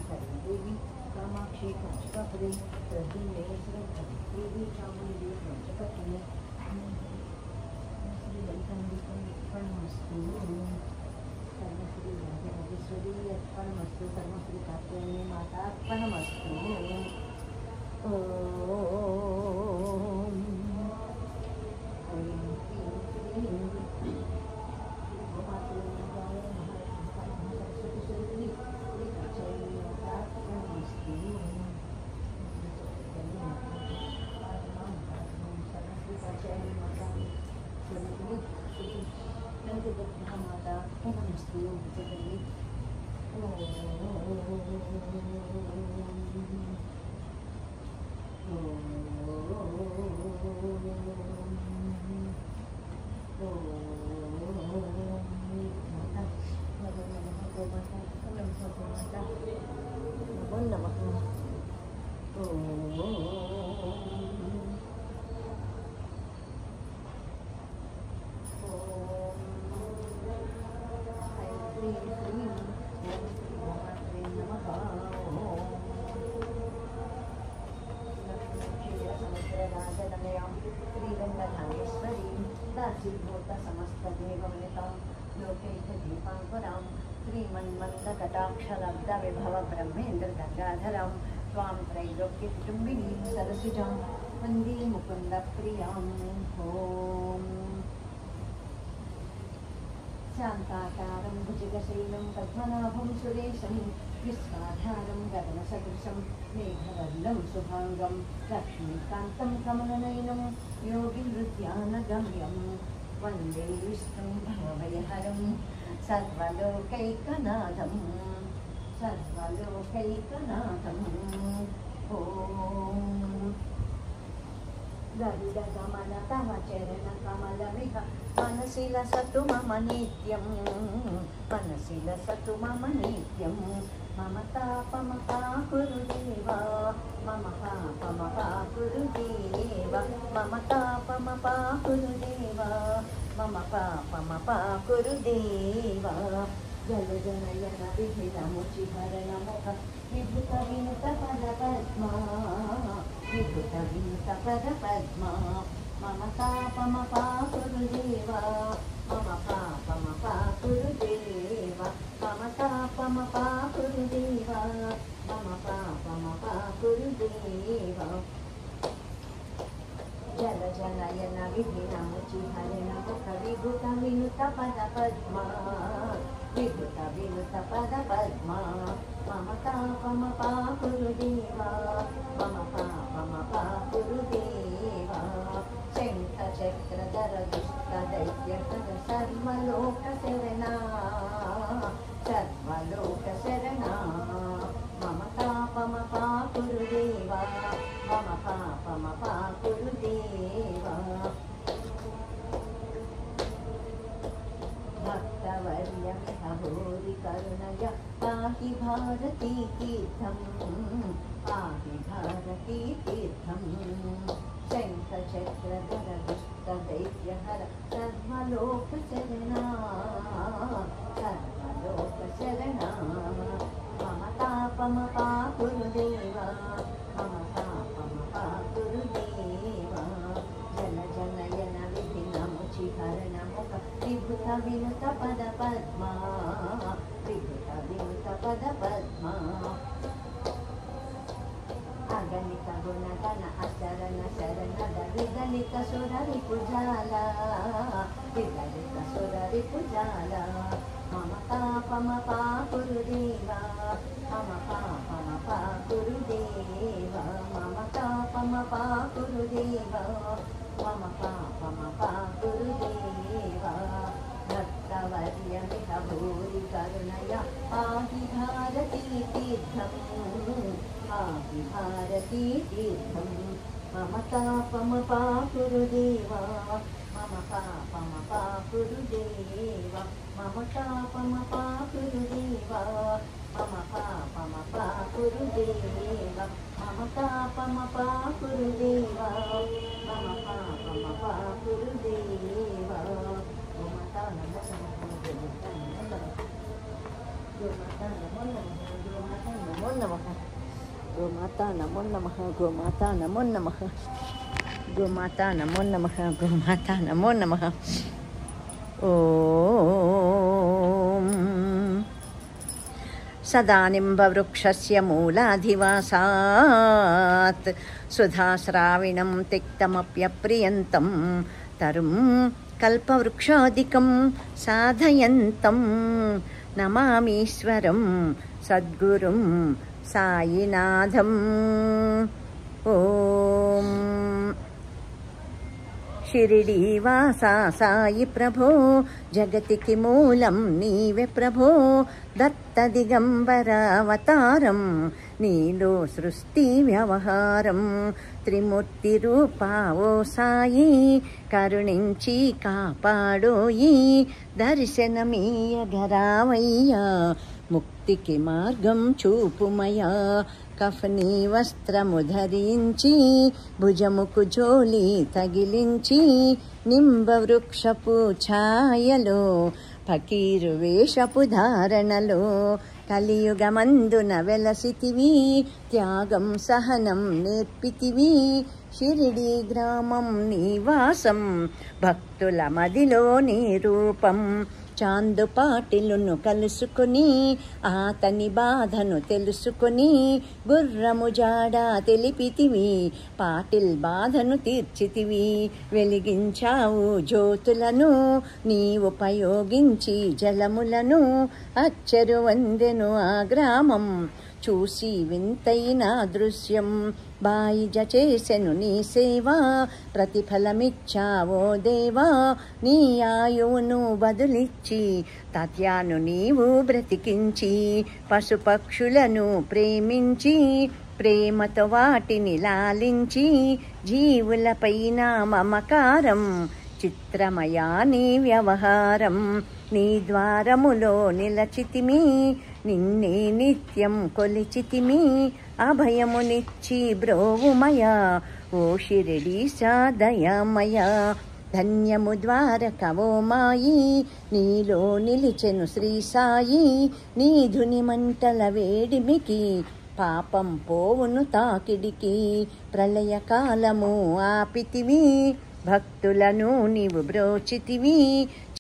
देवी कामाक्षी काचिकापुरी प्रद्युम्ने देवी चामुण्डी पंचकट्टने श्री ललिताम्बिके अर्पणमस्तु सर्वश्री राजराजेश्वरी अर्पणमस्तु सर्वश्री कात्यायनी माता अर्पणमस्तु श्रीमन्मन्दकटाक्षलब्धविभव ब्रह्मेन्द्र गङ्गाधरं त्वां त्रैलोक्यकुटुम्बिनीं सरसिजां वन्दे मुकुन्दप्रियाम् ॐ शान्ताकारं भुजगशैलं पद्मनाभं सुरेशं विश्वाधारं गगनसदृशं मेघवर्णं शुभाङ्गं लक्ष्मीकान्तं कमलनयनं योगिनृत्यानगम्यं वन्दे विष्णुं भवभयहरं सर्वलोकैकनाथं ॐ गरुडगमन तव चरणकमलमिह मनसि लसतु मम नित्यं मम तापमपाकुरु देव मम पापमपाकुरु देव मम तापमपाकुरु देव मम पापमपाकुरु देव जलजनयन विधिरमुचिहरणमुख विभुतविनुतपदपद्मा मम तापमपाकुरु देव मम पापमपाकुरु देव मम तापमपाकुरु देव मम पापमपाकुरु देव जलजनयन विधिरमुचिहरणमुख विभुतविनुतपदपद्मा मम तापमपाकुरु देव मम पापमपाकुरु देव शङ्खचक्रधर दुष्टदैत्यहर सर्वलोकशरणा मम तापमपाकुरु देव मम पापमपाकुरु देव भक्तवर्यमिह भूरि करुणय पाहि भारती तीर्थं शङ्खचक्रधर दुष्टदैत्यहर सर्वलोकशरणा मम तापमपाकुरु देव मम पापमपाकुरु देव जलजनयन विधिनमुचिहरणमुख विभुतविनुतपदपद्मा अगणित गुणगण अशरण शरणद विगलित सुररिपुजाल मम तापमपाकुरु देव मम पापमपाकुरु देव मम तापमपाकुरु देव मम पापमपाकुरु देव भक्तवर्यमिह भूरि करुणय पाहि भारती तीर्थं मम तापमपाकुरु देव मम पापमपाकुरु देव मम तापमपाकुरु देव मम पापमपाकुरु देव मम तापमपाकुरु देव मम पापमपाकुरु देव नमो గోమాతా నమో నమః, గోమాతా నమో నమః, గోమాతా నమో నమః, గోమాతా నమో నమః. ఓం సదానింబవృక్షస్య మూలాధివాసాత్ సుధాశ్రావిణం తిక్తమప్యప్రియంతం తరుం కల్పవృక్షాదికం సాధయంతం నమామీశ్వరం సద్గురుం సాయినాథం. ఓం షిరిడీవాసా సాయి ప్రభో జగతికి మూలం నీవే ప్రభో, దత్త దిగంబరావతారం నీలో సృష్టి వ్యవహారం. త్రిమూర్తి రూపా ఓ సాయి కరుణించి కాపాడోయి, దర్శనమీయగరావయ్యా ముక్తికి మార్గం చూపుమయా. కఫనీ వస్త్రము ధరించి భుజముకు జోలి తగిలించి నింబవృక్షపు ఛాయలో ఫకీరు వేషపు ధారణలో కలియుగమందున వెలసితివి, త్యాగం సహనం నేర్పితివి. షిరిడి గ్రామం నివాసం భక్తుల మదిలో నీ రూపం. చాందుపాటిలును కలుసుకొని అతని బాధను తెలుసుకొని గుర్రము జాడ తెలిపితివి, పాటిల్ బాధను తీర్చితివి. వెలిగించావు జ్యోతులను నీవు ఉపయోగించి జలములను, అచ్చరు వందెను ఆ గ్రామం చూసి వింతైన దృశ్యం. బాయిజ చేసెను నీ సేవా ప్రతిఫలమిచ్చావో దేవా, నీ ఆయువును బదులిచ్చి తత్యాను నీవు బ్రతికించి. పశుపక్షులను ప్రేమించి ప్రేమతో వాటిని లాలించి, జీవులపైన మమకారం చిత్రమయా నీ వ్యవహారం. నీ ద్వారములో నిలచితిమి, నిన్నే నిత్యం కొలిచితిమి. అభయమునిచ్చి బ్రోవుమయా ఓ షిరిడీశా దయామయా. ధన్యము ద్వారకవో మాయి నీలో నిలిచెను శ్రీ సాయి. నీ ధుని మంటల వేడిమికి పాపం పోవును తాకిడికి. ప్రళయకాలము ఆపితివి భక్తులను నీవు బ్రోచితివి.